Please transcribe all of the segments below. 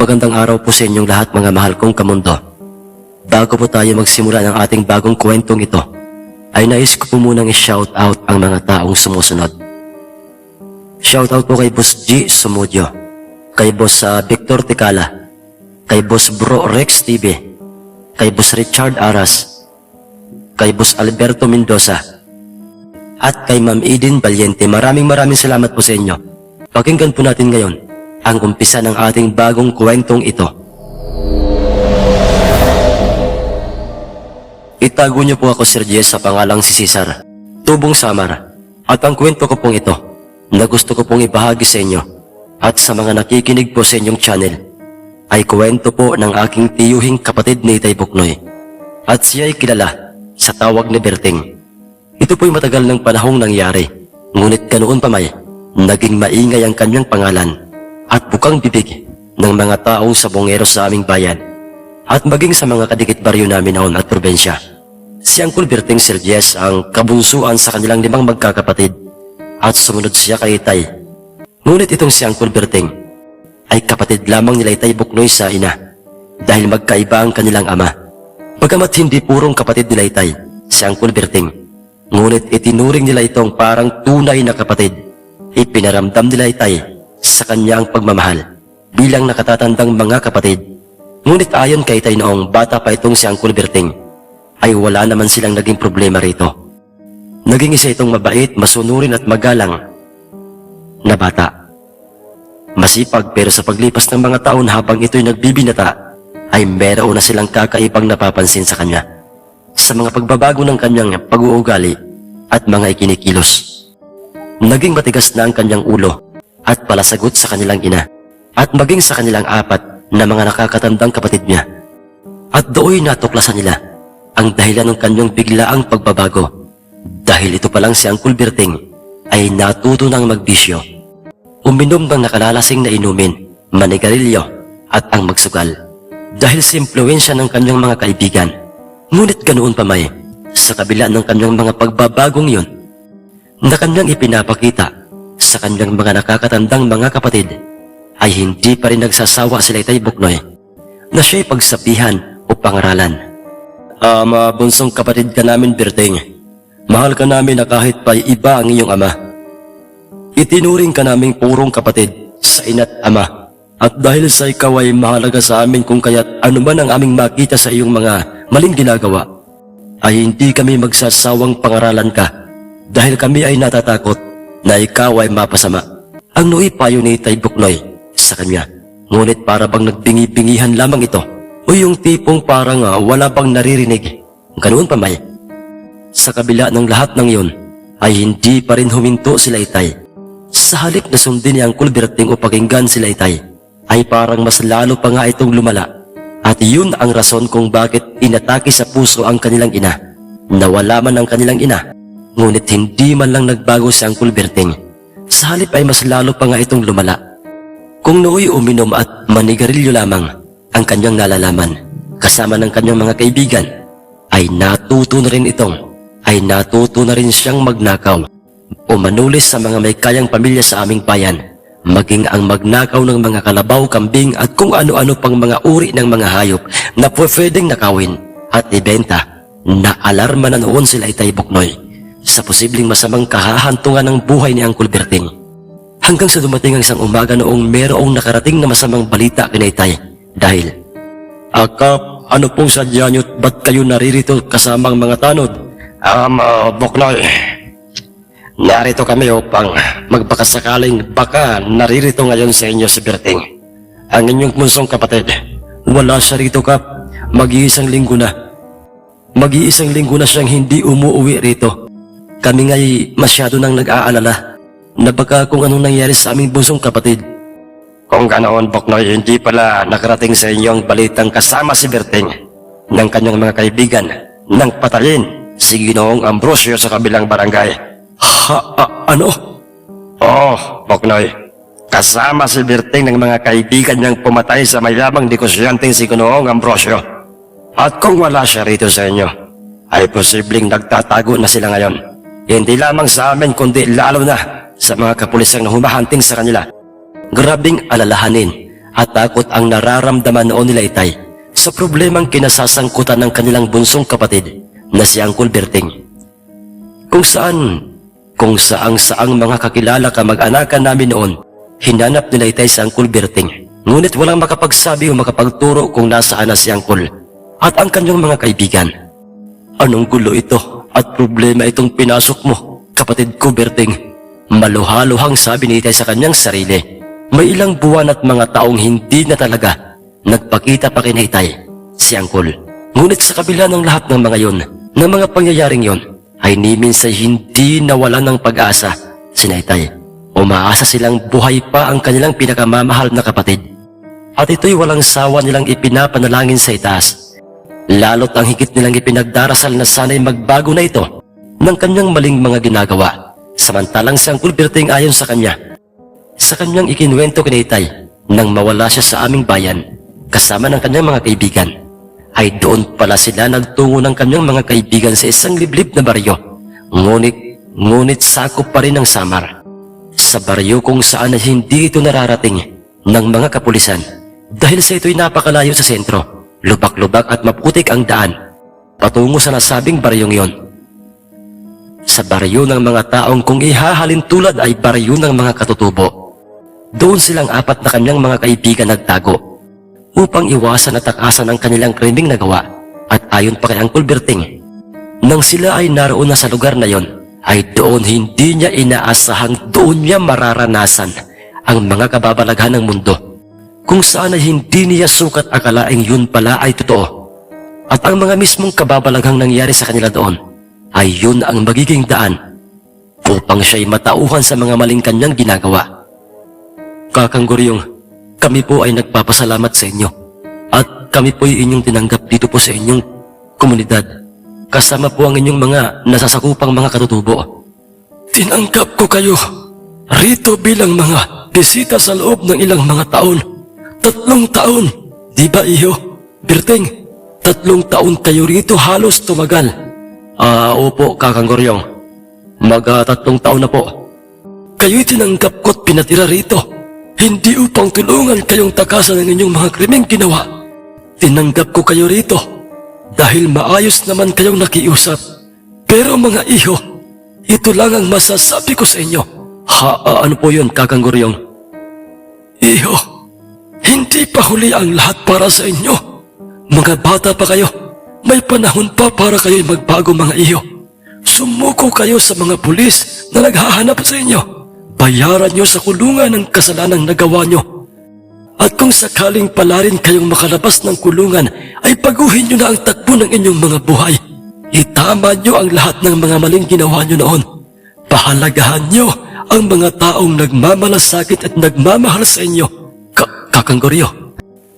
Magandang araw po sa inyong lahat mga mahal kong kamundo. Bago po tayo magsimula ng ating bagong kwentong ito, ay nais ko po munang i-shout out ang mga taong sumusunod. Shout out po kay Boss G. Sumudio, kay Boss Victor Ticala, kay Boss Bro Rex TV, kay Boss Richard Aras, kay Boss Alberto Mendoza, at kay Ma'am Eden Valiente. Maraming salamat po sa inyo. Pakinggan po natin ngayon ang umpisa ng ating bagong kwentong ito. Itago niyo po ako, Sir Jess, sa pangalang si Cesar, Tubong Samar. At ang kwento ko pong ito na gusto ko pong ibahagi sa inyo at sa mga nakikinig po sa inyong channel ay kwento po ng aking tiyuhing kapatid ni Itay Buknoy. At siya ay kilala sa tawag ni Berting. Ito po'y matagal ng panahong nangyari, ngunit ganoon pa may naging maingay ang kanyang pangalan at bukang bibig ng mga taong sabongero sa aming bayan at maging sa mga kadikit baryo namin noon at probensya. Si Uncle Berting, Sir Jess, ang kabunsuan sa kanilang 5 magkakapatid at sumunod siya kay Itay. Ngunit itong si Uncle Berting ay kapatid lamang nila Itay Buknoy sa ina dahil magkaiba ang kanilang ama. Bagamat hindi purong kapatid nila Itay si Uncle Berting, ngunit itinuring nila itong parang tunay na kapatid. Ipinaramdam nila Itay sa kanya ang pagmamahal bilang nakatatandang mga kapatid. Ngunit ayon kay Itay noong bata pa itong si Uncle Berting, ay wala naman silang naging problema rito. Naging isa itong mabait, masunurin at magalang na bata. Masipag, pero sa paglipas ng mga taon habang ito'y nagbibinata, ay meron na silang kakaibang napapansin sa kanya sa mga pagbabago ng kanyang pag-uugali at mga ikinikilos. Naging matigas na ang kanyang ulo at palasagot sa kanilang ina at maging sa kanilang 4 na mga nakakatandang kapatid niya. At doon natuklasan nila ang dahilan ng kanyang biglaang pagbabago. Dahil ito palang si Uncle Berting ay natuto ng magbisyo. Uminom ng nakalalasing na inumin, manigarilyo at ang magsugal dahil sa impluwensya ng kanyang mga kaibigan. Ngunit ganoon pa may, sa kabila ng kanyang mga pagbabagong yun, na kanyang ipinapakita sa kanyang mga nakakatandang mga kapatid, ay hindi pa rin nagsasawa sila Itay Buknoy na siya'y pagsabihan o pangaralan. Bunsong kapatid ka namin, Berting. Mahal ka namin na kahit pa iba ang iyong ama. Itinuring ka naming purong kapatid sa ina't ama. At dahil sa ikaw ay mahalaga sa amin kung kaya't anuman ang aming makita sa iyong mga maling ginagawa, ay hindi kami magsasawang pangaralan ka dahil kami ay natatakot na ikaw ay mapasama. Ang nooy payo ni Itay Buknoy sa kanya. Ngunit para bang nagbingi-bingihan lamang ito o yung tipong parang wala bang naririnig. Ganoon pa may. Sa kabila ng lahat ng yun ay hindi pa rin huminto sila Itay. Sa halip na sundin ni Uncle Berting o pakinggan sila Itay, ay parang mas lalo pa nga itong lumala. At yun ang rason kung bakit inatake sa puso ang kanilang ina. Nawala man ang kanilang ina, ngunit hindi man lang nagbago si Uncle Berting. Sa halip ay mas lalo pa nga itong lumala. Kung nooy uminom at manigarilyo lamang ang kanyang nalalaman kasama ng kanyang mga kaibigan, ay natuto na rin siyang magnakaw o manulis sa mga may kayang pamilya sa aming bayan, maging ang magnakaw ng mga kalabaw, kambing at kung ano-ano pang mga uri ng mga hayop na pwedeng nakawin at ibenta. Naalarma na noon sila Itay Buknoy sa posibleng masamang kahahantungan ng buhay ni Uncle Berting. Hanggang sa dumating ang isang umaga noong merong nakarating na masamang balita kina Itay dahil, Kap, ano pong sadya niyo't ba't kayo naririto kasamang mga tanod? Buknoy, narito kami upang magbakasakaling baka naririto ngayon sa inyo si Berting, ang inyong bunsong kapatid. Wala siya rito, Kap. Mag-iisang linggo na siyang hindi umuwi rito. Kami nga'y masyado nang nag-aalala na baka kung anong nangyari sa aming bunsong kapatid. Kung ganoon, Buknoy, hindi pala nakarating sa inyo ang balitang kasama si Berting ng kanyang mga kaibigan nang patayin si Ginoong Ambrosio sa kabilang barangay. Ano? Buknoy, kasama si Berting ng mga kaibigan niyang pumatay sa mayamang negosyanteng si Ginoong Ambrosio. At kung wala siya rito sa inyo, ay posibleng nagtatago na sila ngayon. Hindi lamang sa amin kundi lalo na sa mga kapulisang humahunting sa kanila. Grabing alalahanin at takot ang nararamdaman noon nila Itay sa problemang kinasasangkutan ng kanilang bunsong kapatid na si Uncle Berting. Kung saang mga kakilala kamag-anakan namin noon, hinanap nila Itay sa Uncle Berting. Ngunit walang makapagsabi o makapagturo kung nasaan na si Uncle at ang kanyang mga kaibigan. Anong gulo ito at problema itong pinasok mo, kapatid ko Berting? Maluhaluhang sabi ni Itay sa kanyang sarili. May ilang buwan at mga taong hindi na talaga nagpakita pa kina Itay si Uncle. Ngunit sa kabila ng lahat ng mga yon, ng mga pangyayaring yon, ay ni minsan hindi nawalan ng pag-asa si Itay. Umaasa silang buhay pa ang kanilang pinakamamahal na kapatid. At ito'y walang sawa nilang ipinapanalangin sa itaas. Lalo't ang higit nilang ipinagdarasal na sana'y magbago na ito ng kanyang maling mga ginagawa. Samantalang si Uncle Berting ayon sa kanyang ikinuwento kina Itay nang mawala siya sa aming bayan kasama ng kanyang mga kaibigan, ay doon pala sila nagtungo ng kanyang mga kaibigan sa isang liblib na baryo. Ngunit sakop pa rin ng Samar. Sa baryo kung saan ay hindi ito nararating ng mga kapulisan dahil sa ito'y napakalayo sa sentro, lubak-lubak at maputik ang daan patungo sa nasabing baryong yon. Sa baryo ng mga taong kung ihahalin tulad ay baryo ng mga katutubo. Doon silang apat na kanyang mga kaibigan nagtago upang iwasan at takasan ang kanilang krimeng nagawa. At ayon pa kay Uncle Berting, nang sila ay naroon na sa lugar na yon, ay doon hindi niya inaasahang doon niya mararanasan ang mga kababalaghan ng mundo, kung saan ay hindi niya sukat akalaing yun pala ay totoo. At ang mga mismong kababalaghang nangyari sa kanila doon, ay yun ang magiging daan upang siya'y matauhan sa mga maling kanyang ginagawa. Kakang Goryong, kami po ay nagpapasalamat sa inyo at kami po'y inyong tinanggap dito po sa inyong komunidad kasama po ang inyong mga nasasakupang mga katutubo. Tinanggap ko kayo rito bilang mga bisita sa loob ng ilang mga taon. 3 taon, di ba iyo? Berting, 3 taon kayo rito halos tumagal. Opo, Kakang Goryong. 3 taon na po. Kayo'y tinanggap ko't pinatira rito, hindi upang tulungan kayong takasan ng inyong mga krimeng ginawa. Tinanggap ko kayo rito dahil maayos naman kayong nakiusap. Pero mga iho, ito lang ang masasabi ko sa inyo. Ano po yun, Kakang Goryong? Iho, hindi pa huli ang lahat para sa inyo. Mga bata pa kayo. May panahon pa para kayo'y magbago mga iyo. Sumuko kayo sa mga pulis na naghahanap sa inyo. Bayaran nyo sa kulungan ng kasalanang nagawa nyo. At kung sakaling pala rin kayong makalabas ng kulungan, ay baguhin nyo na ang takbo ng inyong mga buhay. Itama nyo ang lahat ng mga maling ginawa nyo noon. Pahalagahan nyo ang mga taong nagmamalasakit at nagmamahal sa inyo. Kakang Goryo.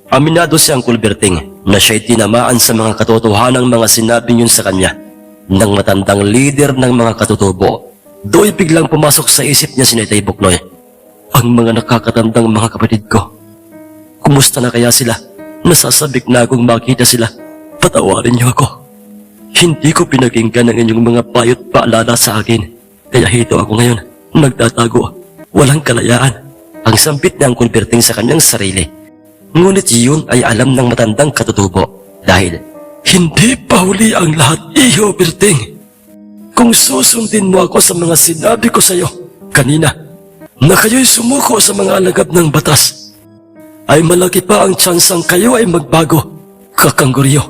Aminado si Uncle Berting na siya'y tinamaan sa mga katotohanang mga sinabi niyon sa kanya ng matandang leader ng mga katutubo. Do'y biglang pumasok sa isip niya si Itay Buknoy. Ang mga nakakatandang mga kapatid ko. Kumusta na kaya sila? Nasasabik na akong makita sila. Patawarin niyo ako. Hindi ko pinakinggan ang inyong mga payo't paalala sa akin. Kaya hito ako ngayon, nagtatago. Walang kalayaan. Ang sampit na Uncle Berting sa kanyang sarili. Ngunit yun ay alam ng matandang katutubo dahil hindi pa huli ang lahat, iyo Berting. Kung susundin mo ako sa mga sinabi ko sa iyo kanina na kayo'y sumuko sa mga alagad ng batas, ay malaki pa ang tsansang kayo ay magbago, Kakang Goryo.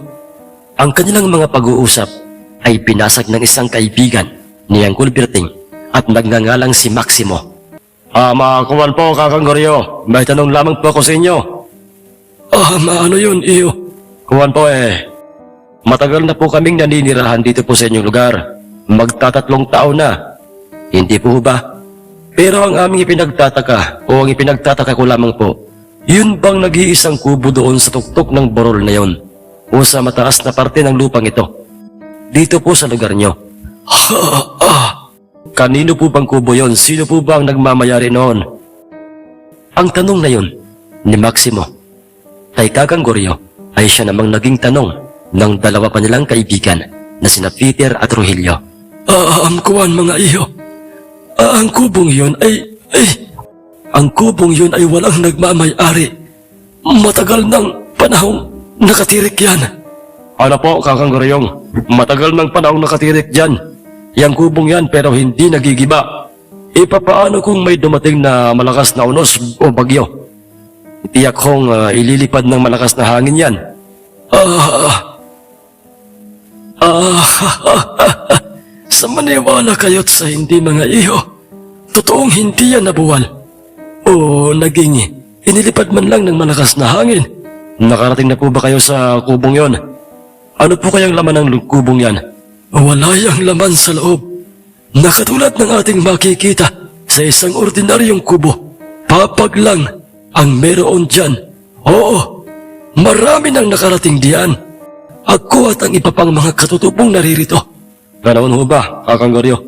Ang kanilang mga pag-uusap ay pinasag ng isang kaibigan ni Uncle Berting at nagngangalang si Maximo. Makakuwan po, Kakang Goryo. May tanong lamang po ako sa inyo. Maano yun, iyo? Kuwan po matagal na po kaming naninirahan dito po sa inyong lugar. Magtatatlong taon na. Hindi po ba? Pero ang aming ipinagtataka o ang ipinagtataka ko lamang po, yun bang nag-iisang kubo doon sa tuktok ng borol na yon o sa mataas na parte ng lupang ito? Dito po sa lugar nyo. Kanino po bang kubo yon? Sino po ba ang nagmamayari noon? Ang tanong na yon ni Maximo kay Kakang Goryo ay siya namang naging tanong ng dalawa pa nilang kaibigan na sina Peter at Rogelio. Kuwan mga iyo. Ang kubong yun ay walang nagmamay-ari. matagal ng panahong nakatirik yan. Ano po, Kakang Goryong? Matagal ng panahong nakatirik dyan. Yang kubong yan pero hindi nagigiba. Papaano kung may dumating na malakas na unos o bagyo? Tiyak kong ililipad ng malakas na hangin yan. Sa maniwala kayo't sa hindi mga iho, totoong hindi yan nabuwal. O naging inilipad man lang ng malakas na hangin. Nakarating na po ba kayo sa kubong yon? Ano po kayang laman ng kubong yan? Wala yang laman sa loob. Nakatulad ng ating makikita sa isang ordinaryong kubo. Papag lang ang meron dyan. Oo, marami nang nakarating diyan. Ako at ang iba pang mga katutubong naririto. Ganoon ho ba, Kakang Goryo?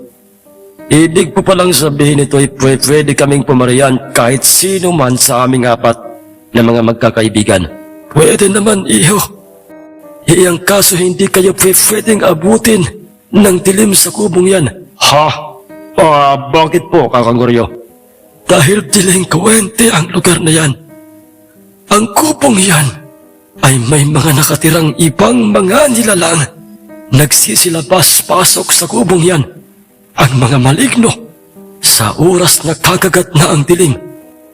Ibig po palang sabihin ito ay pwede kaming pumarian kahit sino man sa aming apat na mga magkakaibigan. Pwede naman, iho. Iyang kaso hindi kayo pwedeng abutin ng dilim sa kubong yan. Ha? Bakit po, Kakang Goryo? Dahil delinkwente ang lugar na yan. Ang kubong yan ay may mga nakatirang ibang mga nilalang. Nagsisilabas-pasok sa kubong yan. Ang mga maligno, sa oras na kakagat na ang dilim,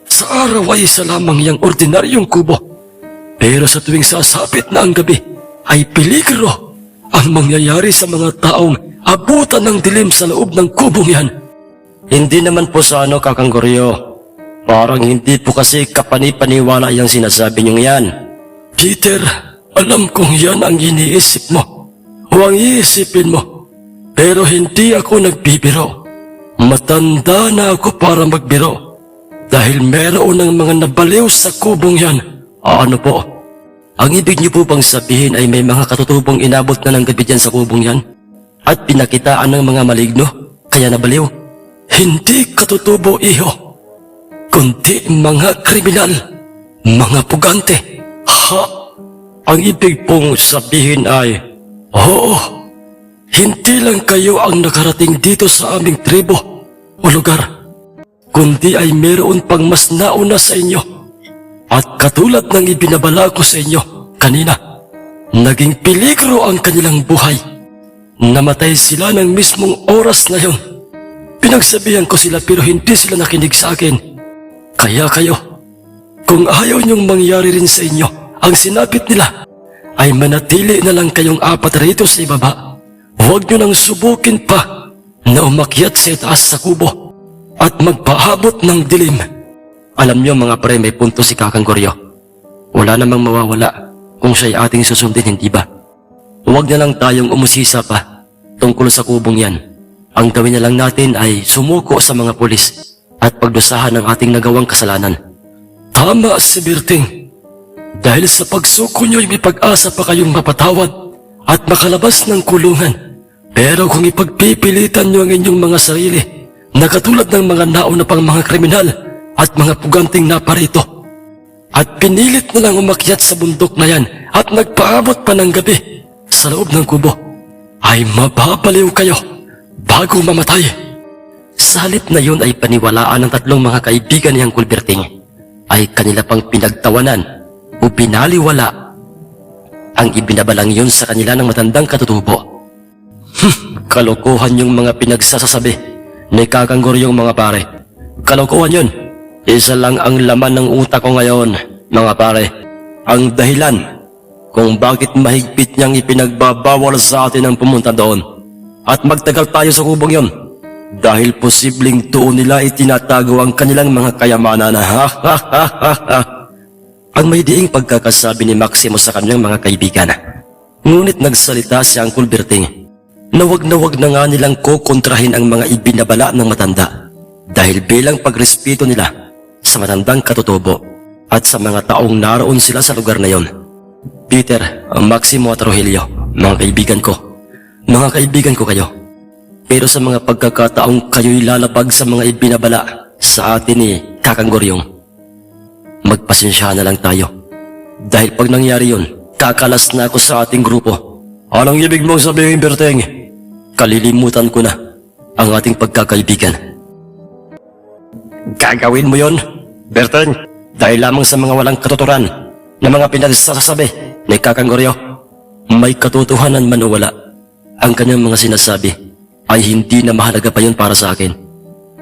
sa araw ay isa lamang yang ordinaryong kubo. Pero sa tuwing sasapit na ang gabi, ay peligro ang mangyayari sa mga taong abutan ng dilim sa loob ng kubong yan. Hindi naman po sa ano, Kakang Goryo. Parang hindi po kasi kapani-paniwala yung sinasabi niyong yan. Peter, alam kong yan ang iniisip mo o ang iisipin mo. Pero hindi ako nagbibiro. Matanda na ako para magbiro. Dahil meron ng mga nabaliw sa kubong yan. Ano po? Ang ibig niyo po bang sabihin ay may mga katutubong inabot na ng gabi dyan sa kubong yan? At pinakitaan ng mga maligno, kaya nabaliw? Hindi katutubo, iho. Kundi mga kriminal, mga pugante. Ha? Ang ibig pong sabihin ay... Oo, hindi lang kayo ang nakarating dito sa aming tribo o lugar, kundi ay meron pang mas nauna sa inyo. At katulad ng ibinabala ko sa inyo kanina, naging peligro ang kanilang buhay. Namatay sila ng mismong oras na yon. Pinagsabihan ko sila pero hindi sila nakinig sa akin. Kaya kayo, kung ayaw niyong mangyari rin sa inyo ang sinapit nila, ay manatili na lang kayong apat rito sa ibaba. Huwag niyo nang subukin pa na umakyat sa itaas sa kubo at magpaabot ng dilim. Alam niyo mga pre, may punto si Kakang Goryo. Wala namang mawawala kung siya'y ating susundin, hindi ba? Huwag na lang tayong umusisa pa tungkol sa kubong yan. Ang gawin na lang natin ay sumuko sa mga pulis at pagdusahan ang ating nagawang kasalanan. Tama si Berting. Dahil sa pagsuko niyo ay may pag-asa pa kayong mapatawad at makalabas ng kulungan. Pero kung ipagpipilitan niyo ang inyong mga sarili na katulad ng mga nauna pang mga kriminal at mga puganting naparito, at pinilit na lang umakyat sa bundok na yan at nagpaabot pa ng gabi sa loob ng kubo, ay mababaliw kayo bago mamatay. Sa halip na yun ay paniwalaan ng tatlong mga kaibigan niyang Kulberting, ay kanila pang pinagtawanan o pinaliwala ang ibinabalang yun sa kanila ng matandang katutubo. Kalokohan yung mga pinagsasasabi ni Kakang Goryong mga pare. Kalokohan yun. Isa lang ang laman ng utak ko ngayon, mga pare. Ang dahilan kung bakit mahigpit niyang ipinagbabawal sa atin ang pumunta doon at magtagal tayo sa kubong yon. Dahil posibleng doon nila itinatago ang kanilang mga kayamanan. Ang may diing pagkakasabi ni Maximo sa kanyang mga kaibigan. Ngunit nagsalita si Uncle Berting na wag na nga nilang kukontrahin ang mga ibinabala ng matanda dahil bilang pagrespeto nila sa matandang katutubo at sa mga taong naroon sila sa lugar na yon. Peter, Maximo at Rogelio, mga kaibigan ko kayo. Pero sa mga pagkakataong kayo'y lalabag sa mga ibinabala sa atin ni Kakang Goryong, magpasensya na lang tayo. Dahil pag nangyari yun, kakalas na ako sa ating grupo. Anong ibig mong sabihin, Berting? Kalilimutan ko na ang ating pagkakaibigan. Gagawin mo yon, Berting, dahil lamang sa mga walang katuturan na mga pinagsasabi ni Kakang Goryo. May katotohanan man o wala, ang kanyang mga sinasabi ay hindi na mahalaga pa yun para sa akin.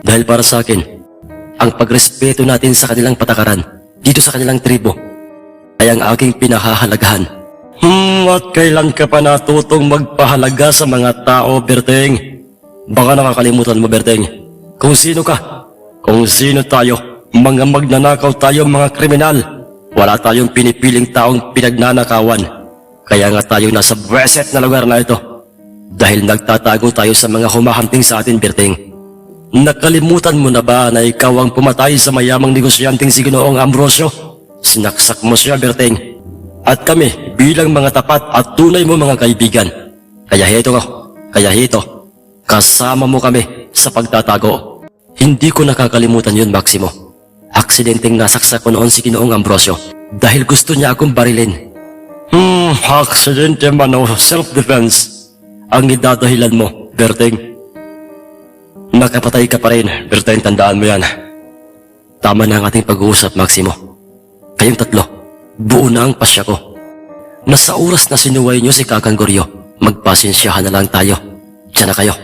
Dahil para sa akin, ang pagrespeto natin sa kanilang patakaran dito sa kanilang tribo ay ang aking pinahahalagahan. At kailan ka pa natutong magpahalaga sa mga tao, Berteng? Baka nakakalimutan mo, Berteng, kung sino ka, kung sino tayo, mga magnanakaw tayo, mga kriminal. Wala tayong pinipiling taong pinagnanakawan. Kaya nga tayo nasa Bueset na lugar na ito. Dahil nagtatago tayo sa mga humahanting sa atin, Berteng. Nakalimutan mo na ba na ikaw ang pumatay sa mayamang negosyanteng si Ginoong Ambrosio? Sinaksak mo siya, Berteng. At kami, bilang mga tapat at tunay mo mga kaibigan. Kaya heto, kasama mo kami sa pagtatago. Hindi ko nakakalimutan yun, Maximo. Aksidenteng nasaksak ko noon si Ginoong Ambrosio dahil gusto niya akong barilin. Aksidente man o self-defense ang idadahilan mo, Berteng. Nakapatay ka pa rin, Berteng, tandaan mo yan. Tama na ang ating pag-uusap, Maximo. Kayong tatlo, buo na ang pasya ko. Nasa oras na sinuway niyo si Kakang Goryo, magpasensyahan na lang tayo. Diyan na kayo.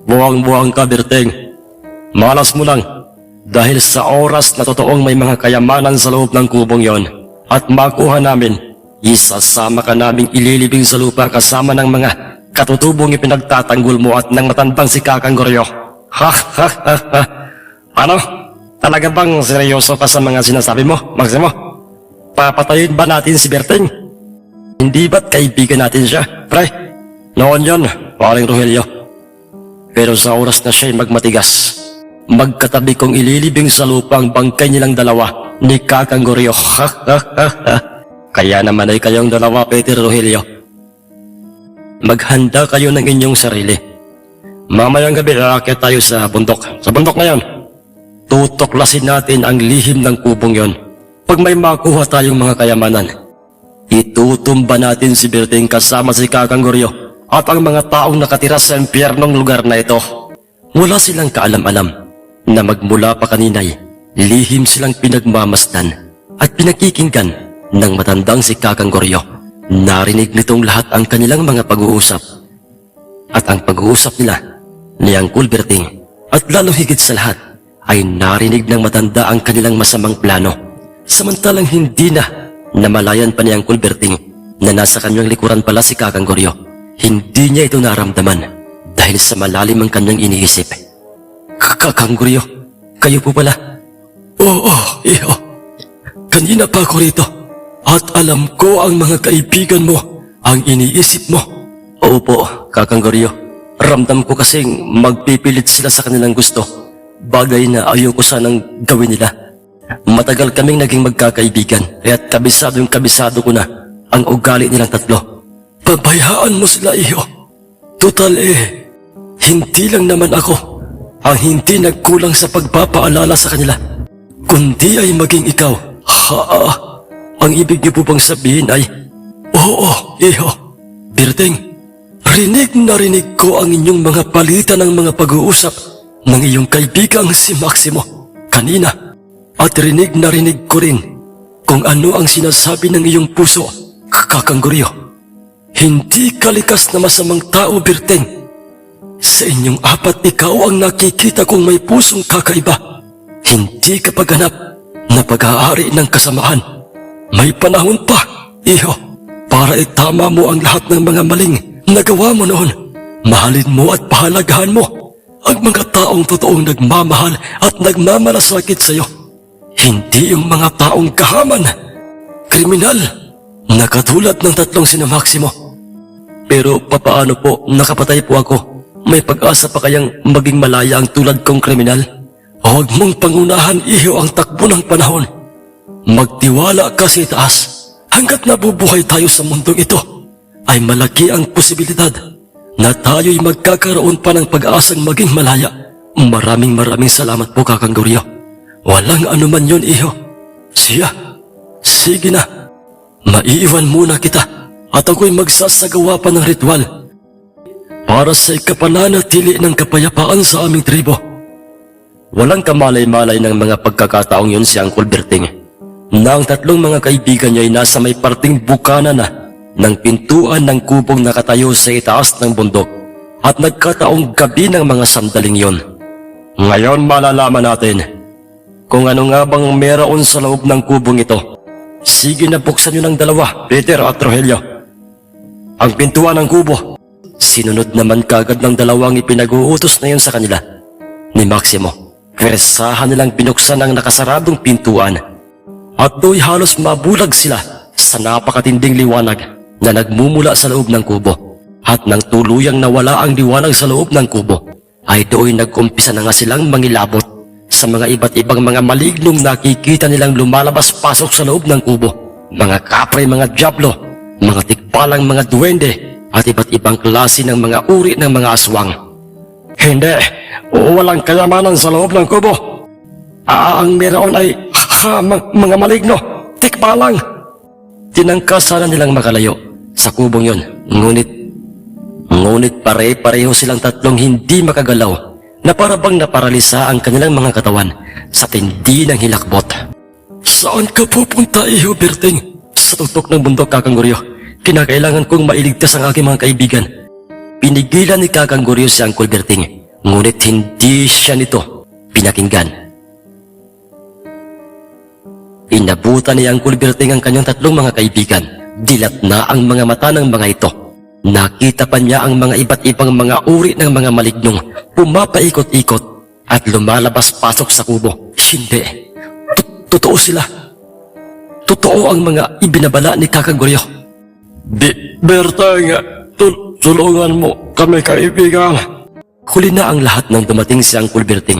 Buwang-buwang ka, Berteng. Malas mo lang, dahil sa oras na totoong may mga kayamanan sa loob ng kubong yon at makuha namin, isasama ka naming ililibing sa lupa kasama ng mga katutubong ipinagtatanggol mo at ng matandang si Kakang Goryo. Ano? Talaga bang seryoso ka sa mga sinasabi mo, Maximo? Papatayin ba natin si Berteng? Hindi ba't kaibigan natin siya, pre? Noon yon, paring Rogelio. Pero sa oras na siya'y magmatigas, magkatabi kong ililibing sa lupa ang bangkay nilang dalawa ni Kakang Goryo. Kaya naman ay kayong dalawa, Peter Rogelio. Maghanda kayo ng inyong sarili. Mamayang gabi aakyat tayo sa bundok. Sa bundok na yon, tutuklasin natin ang lihim ng kubong yon. Pag may makuha tayong mga kayamanan, itutumba natin si Berteng kasama si Kakang Goryo at ang mga taong nakatira sa impyernong lugar na ito. Wala silang kaalam-alam na magmula pa kanina'y lihim silang pinagmamasdan at pinakikinggan ng matandang si Kakang Goryo. Narinig nitong lahat ang kanilang mga pag-uusap. At ang pag-uusap nila ni Uncle Berteng at lalo higit sa lahat ay narinig ng matanda ang kanilang masamang plano. Samantalang hindi na namalayan pa ni Uncle Berteng na nasa kanyang likuran pala si Kakang Goryo. Hindi niya ito naramdaman dahil sa malalim ang kanyang iniisip. Kakang Goryo, kayo po pala? Oo, iho. Kanina pa ako rito at alam ko ang mga kaibigan mo ang iniisip mo. Opo, Kakang Goryo. Ramdam ko kasing magpipilit sila sa kanilang gusto. Bagay na ayoko sanang gawin nila. Matagal kaming naging magkakaibigan, kaya't kabisado ko na ang ugali nilang tatlo. Pabayaan mo sila, iho. Total hindi lang naman ako ang hindi nagkulang sa pagpapaalala sa kanila, kundi ay maging ikaw. Ang ibig niyo po bang sabihin ay, oo, iho. Berteng, rinig na rinig ko ang inyong mga palitan ng mga pag-uusap ng iyong kaibigang si Maximo kanina. At rinig na rinig ko rin kung ano ang sinasabi ng iyong puso, Kakang Goryo. Hindi ka likas na masamang tao, Berteng. Sa inyong apat, ikaw ang nakikita kong may pusong kakaiba. Hindi ka pagganap na pag-aari ng kasamahan. May panahon pa, iho, para itama mo ang lahat ng mga maling nagawa mo noon. Mahalin mo at pahalagahan mo ang mga taong totoong nagmamahal at nagmamalasakit sa iyo. Hindi yung mga taong kahaman, kriminal, na katulad ng tatlong sina Maximo. Pero papaano po, nakapatay po ako? May pag-asa pa kayang maging malaya ang tulad kong kriminal? Huwag mong pangunahan, iho, ang takbo ng panahon. Magtiwala ka sa itaas. Hanggat nabubuhay tayo sa mundong ito, ay malaki ang posibilidad na tayo'y magkakaroon pa ng pag-asang maging malaya. Maraming salamat po, Kakang Goryo. Walang anuman yun, iho. Sige na. Maiiwan muna kita at ako'y magsasagawa pa ng ritual para sa ikapananatili ng kapayapaan sa aming tribo. Walang kamalay-malay ng mga pagkakataong yun si Uncle Berteng. na ang tatlong mga kaibigan niya ay nasa may parting bukana na ng pintuan ng kubong nakatayo sa itaas ng bundok at nagkataong gabi ng mga sandaling yon. Ngayon malalaman natin kung ano nga bang meron sa loob ng kubong ito. Sige na buksan nyo ng dalawa, Peter at Rogelio, ang pintuan ng kubo. Sinunod naman kagad ng dalawang ipinag-uutos na yon sa kanila ni Maximo. Kwersahan nilang binuksan ang nakasaradong pintuan at do'y halos mabulag sila sa napakatinding liwanag na nagmumula sa loob ng kubo. At nang tuluyang nawala ang liwanag sa loob ng kubo, ay do'y nag-umpisa na nga silang mangilabot sa mga iba't ibang mga malignong nakikita nilang lumalabas-pasok sa loob ng kubo. Mga kapre, mga diablo, mga tikbalang mga duwende, at iba't ibang klase ng mga uri ng mga aswang. Hindi, walang kayamanan sa loob ng kubo. Ang meron ay mga maligno, tikbalang. Tinangka sana nilang makalayo sa kubong yon, ngunit pare-pareho silang tatlong hindi makagalaw na parabang naparalisa ang kanilang mga katawan sa tindi ng hilakbot. Saan ka pupunta, Iho Berting? Sa tuktok ng bundok, Kakang Goryo. Kinakailangan kong mailigtas ang aking mga kaibigan. Pinigilan ni Kakang Goryo si Uncle Berting, ngunit hindi siya nito pinakinggan. Inabutan ni Uncle Berting ang kanyang tatlong mga kaibigan. Dilat na ang mga mata ng mga ito. Nakita pa niya ang mga iba't ibang mga uri ng mga malignong pumapaikot-ikot at lumalabas-pasok sa kubo. Hindi. Totoo sila. Totoo ang mga ibinabala ni Kakang Goryo. Bertang, tulungan mo kami, kaibigan. Huli na ang lahat nang dumating si Uncle Berting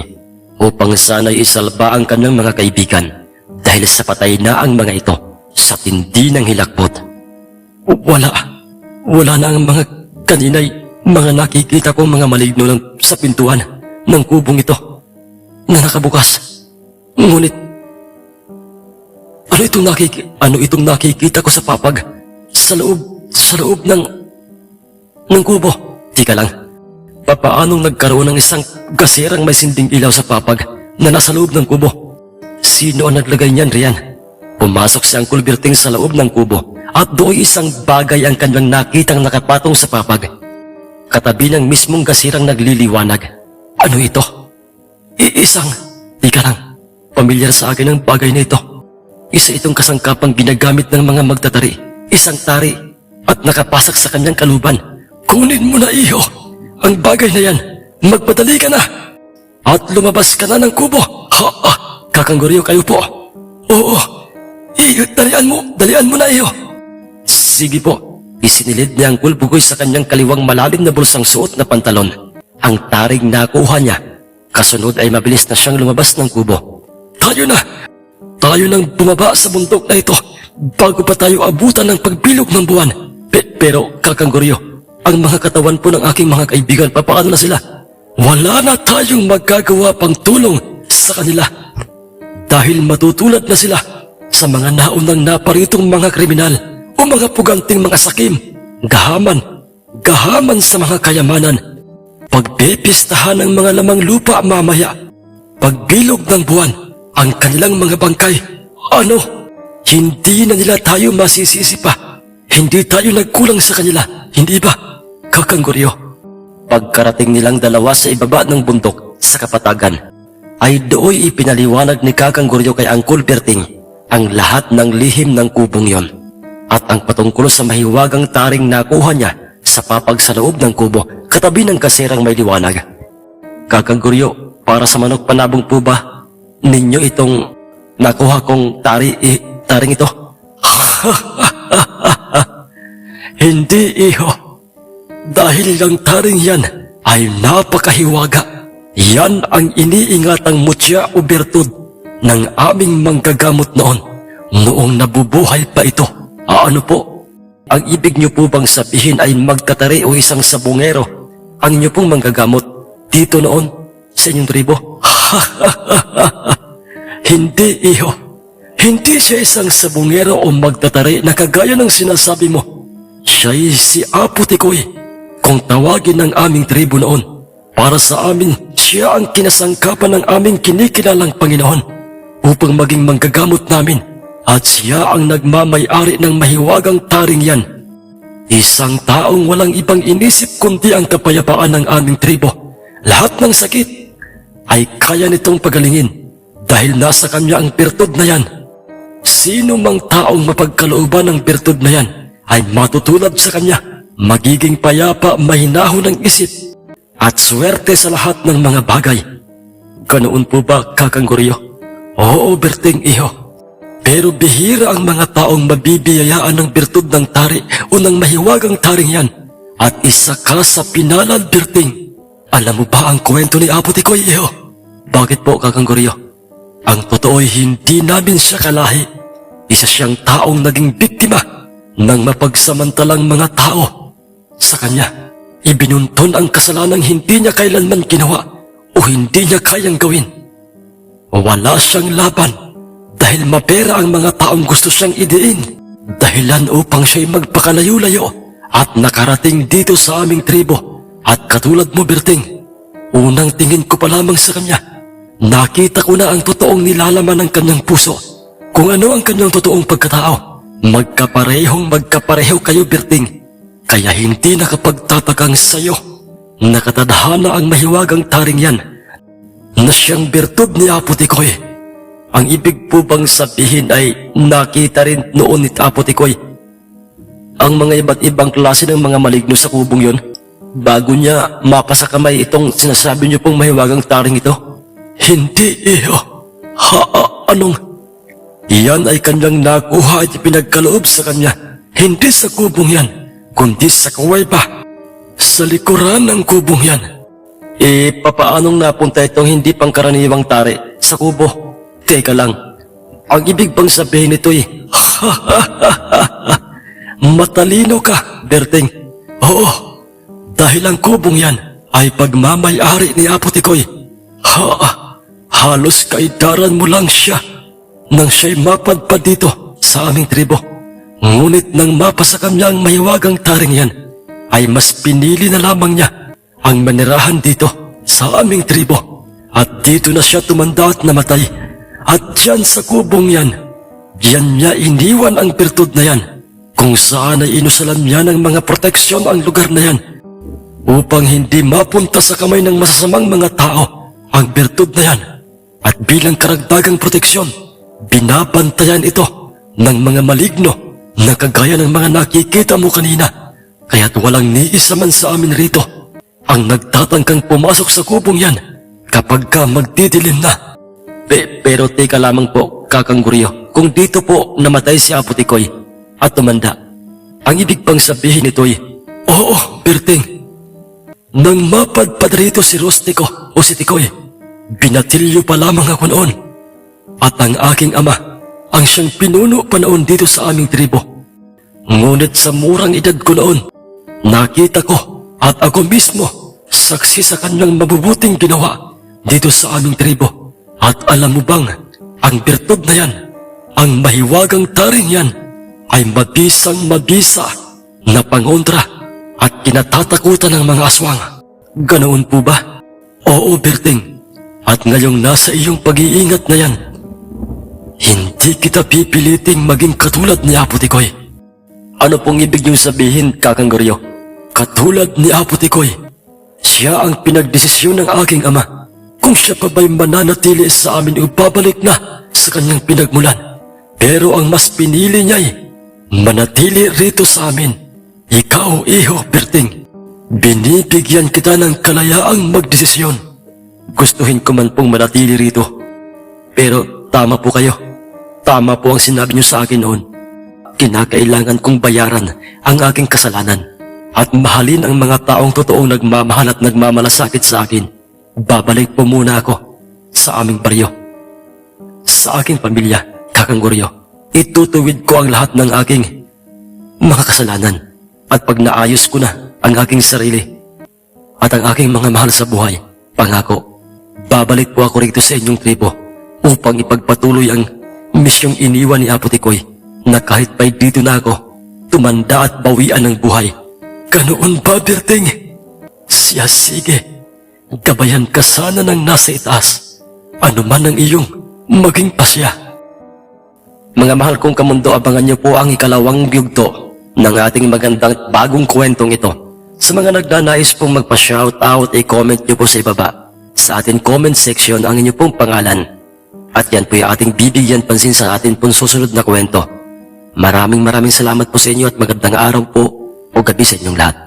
upang sana'y isalba ang kanyang mga kaibigan dahil sa patay na ang mga ito sa tindi ng hilakbot. Wala na ang mga kanina'y mga nakikita kong mga maligno lang sa pintuan ng kubong ito na nakabukas. Ngunit, ano itong nakikita ko sa papag sa loob ng kubo? Tika lang, papaanong nagkaroon ng isang gasirang may sinding ilaw sa papag na nasa loob ng kubo? Sino ang naglagay niyan, Rian? Pumasok si Uncle Berting sa loob ng kubo at doon isang bagay ang kanyang nakitang nakapatong sa papag. Katabi ng mismong gasirang nagliliwanag. Ano ito? Tika lang, pamilyar sa akin ang bagay na ito. Isa itong kasangkapang ginagamit ng mga magtatari. Isang tari at nakapasak sa kanyang kaluban. Kunin mo na, Iho, ang bagay na yan. Magpadali ka na at lumabas ka na ng kubo. Kakang Goryo, kayo po. Oo, Iho, dalian mo na, Iho. Sige po. Isinilid ni Uncle Bugoy sa kanyang kaliwang malalim na bulsang suot na pantalon ang taring nakuha niya. Kasunod ay mabilis na siyang lumabas ng kubo. Tayo nang bumaba sa bundok na ito bago pa tayo abutan ng pagbilog ng buwan. Pero, Kakang Goryo, ang mga katawan po ng aking mga kaibigan, papaano na sila? Wala na tayong magagawa pang tulong sa kanila dahil matutulad na sila sa mga naunang naparitong mga kriminal o mga puganting mga sakim. Gahaman sa mga kayamanan. Pagpipistahan ng mga lamang lupa mamaya. Pagbilog ng buwan, ang kanilang mga bangkay. Hindi na nila tayo masisisi pa. Hindi tayo nagkulang sa kanila, hindi ba, Kakang Goryo? Pagkarating nilang dalawa sa ibaba ng bundok sa kapatagan, ay dooy ipinaliwanag ni Kakang Goryo kay Uncle Berting ang lahat ng lihim ng kubong yon at ang patungkol sa mahiwagang taring nakuha niya sa papag sa loob ng kubo katabi ng kaserang may liwanag. Kakang Goryo, para sa manok panabong po ba ninyo itong nakuha kong taring ito? Hindi, Iho. Dahil ang taring yan ay napakahiwaga. Yan ang iniingatang mutya o bertud ng aming manggagamot noong nabubuhay pa ito. Ano po? Ang ibig niyo po bang sabihin ay magtatari o isang sabungero ang inyo pong manggagamot dito noon sa inyong tribo? Hindi, Iho. Hindi siya isang sabungero o magtatari na kagaya ng sinasabi mo. Siya'y si Apo Tikoy, kung tawagin ng aming tribo noon. Para sa amin, siya ang kinasangkapan ng aming kinikilalang Panginoon upang maging manggagamot namin at siya ang nagmamay-ari ng mahiwagang taring yan. Isang taong walang ibang inisip kundi ang kapayapaan ng aming tribo. Lahat ng sakit ay kaya nitong pagalingin dahil nasa kanya ang birtud na yan. Sino mang taong mapagkalooban ng birtud na yan ay matutulad sa kanya, magiging payapa, mahinahon ng isip, at swerte sa lahat ng mga bagay. Ganoon po ba, Kakang Goryo? Oo, Berting, iho. Pero bihira ang mga taong mabibiyayaan ng birtud ng tari o ng mahiwagang taring yan. At isa ka sa pinalad, Berting. Alam mo ba ang kwento ni Apo Tikoy, iho? Bakit po, Kakang Goryo? Ang totoo'y hindi namin siya kalahi. Isa siyang taong naging biktima ng mapagsamantalang mga tao. Sa kanya, ibinunton ang kasalanang hindi niya kailanman ginawa o hindi niya kayang gawin. Wala siyang laban dahil mapera ang mga taong gusto siyang idiin. Dahilan upang siya'y magpakalayo-layo at nakarating dito sa aming tribo. At katulad mo, Berting, unang tingin ko pa lamang sa kanya, nakita ko na ang totoong nilalaman ng kanyang puso. Kung ano ang kanyang totoong pagkatao. Magkapareho kayo, Berting. Kaya hindi nakapagtatakang sa'yo. Nakatadhana ang mahiwagang taring yan na siyang birtud ni Apo Tikoy. Ang ibig po bang sabihin ay nakita rin noon ni Apo Tikoy ang mga iba't ibang klase ng mga maligno sa kubong yon bago niya mapasakamay itong sinasabi niyo pong mahiwagang taring ito? Hindi, iho. Anong? Iyan ay kanyang nakuha at ipinagkaloob sa kanya. Hindi sa kubong yan, kundi sa kuweba. Sa likuran ng kubong yan. Papaanong napunta itong hindi pangkaraniwang tari sa kubo? Teka lang, ang ibig bang sabihin nito'y matalino ka, Berting. Oo, dahil ang kubong yan ay pagmamay-ari ni Apo Tikoy. Halos kaidaran mo lang siya nang siya'y mapadpad dito sa aming tribo. Ngunit nang mapasa kanya ang mahiwagang taring yan, ay mas pinili na lamang niya ang manirahan dito sa aming tribo. At dito na siya tumanda at namatay. At diyan sa kubong yan, diyan niya iniwan ang birtud na yan, kung saan ay inusalan niya ng mga proteksyon ang lugar na yan, upang hindi mapunta sa kamay ng masasamang mga tao ang birtud na yan. At bilang karagdagang proteksyon, binabantayan ito ng mga maligno na kagaya ng mga nakikita mo kanina. Kaya't walang ni isa man sa amin rito ang nagtatangkang pumasok sa kubong yan kapag ka magdidilim na. Pero teka lamang po, Kakang Goryo, kung dito po namatay si Apo Tikoy at tumanda, ang ibig pang sabihin nito'y, oo, Berting, nang mapadpad rito si Rustico o si Tikoy, binatilyo pa lamang ako noon. At ang aking ama ang siyang pinuno pa noon dito sa aming tribo. Ngunit sa murang edad ko noon, nakita ko at ako mismo saksi sa kanyang mabubuting ginawa dito sa aming tribo. At alam mo bang, ang birtud na yan, ang mahiwagang taring yan, ay mabisang mabisa na pangontra at kinatatakutan ng mga aswang. Ganoon po ba? Oo, Berting. At ngayong nasa iyong pag-iingat na yan, hindi kita pipiliting maging katulad ni Apo Tikoy. Ano pong ibig niyong sabihin, Kakang Goryo? Katulad ni Apo Tikoy, siya ang pinagdesisyon ng aking ama. Kung siya pa ba'y mananatili sa amin o babalik na sa kanyang pinagmulan. Pero ang mas pinili niya'y manatili rito sa amin. Ikaw, iho, Berting, binibigyan kita ng kalayaang magdesisyon. Gustuhin ko man pong manatili rito. Pero tama po kayo. Tama po ang sinabi niyo sa akin noon. Kinakailangan kong bayaran ang aking kasalanan at mahalin ang mga taong totoong nagmamahal at nagmamalasakit sa akin. Babalik po muna ako sa aming baryo. Sa aking pamilya, Kakang Goryo, itutuwid ko ang lahat ng aking mga kasalanan. At pag naayos ko na ang aking sarili at ang aking mga mahal sa buhay, pangako, babalik po ako rito sa inyong tribo upang ipagpatuloy ang misyong iniwan ni Apo Tikoy na kahit pa'y dito na ako, tumanda at bawian ng buhay. Ganoon ba, Berting? Siya, sige. Gabayan ka sana ng nasa itaas, ano man ang iyong maging pasya. Mga mahal kong kamundo, abangan niyo po ang ikalawang yugto ng ating magandang at bagong kwentong ito. Sa mga nagnanais pong magpa-shoutout, i-comment niyo po sa ibaba sa ating comment section ang inyo pong pangalan. At yan po yung ating bibigyan pansin sa ating pong susunod na kwento. Maraming salamat po sa inyo at magandang araw po o gabi sa inyong lahat.